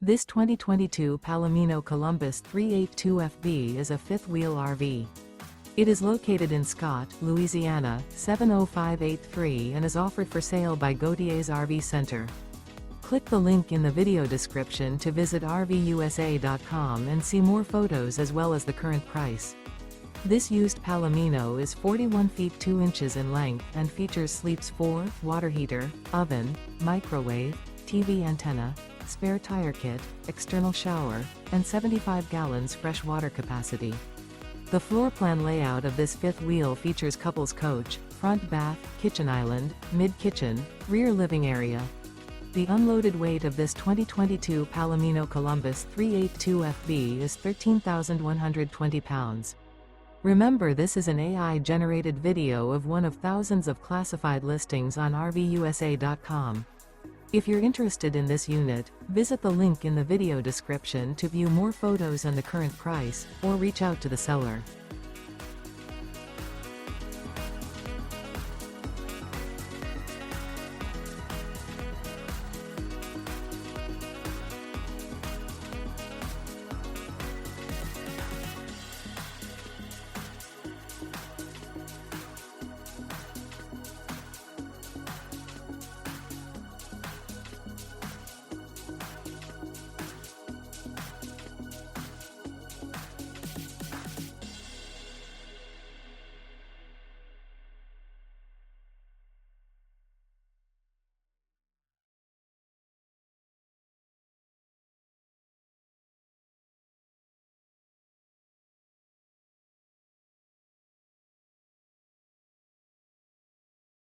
This 2022 Palomino Columbus 382FB is a fifth-wheel RV. It is located in Scott, Louisiana, 70583 and is offered for sale by Gauthiers RV Center. Click the link in the video description to visit RVUSA.com and see more photos as well as the current price. This used Palomino is 41 feet 2 inches in length and features sleeps 4, water heater, oven, microwave, TV antenna, spare tire kit, external shower, and 75 gallons fresh water capacity. The floor plan layout of this fifth wheel features couples coach, front bath, kitchen island, mid-kitchen, rear living area. The unloaded weight of this 2022 Palomino Columbus 382FB is 13,120 pounds. Remember, this is an AI-generated video of one of thousands of classified listings on RVUSA.com. If you're interested in this unit, visit the link in the video description to view more photos and the current price, or reach out to the seller.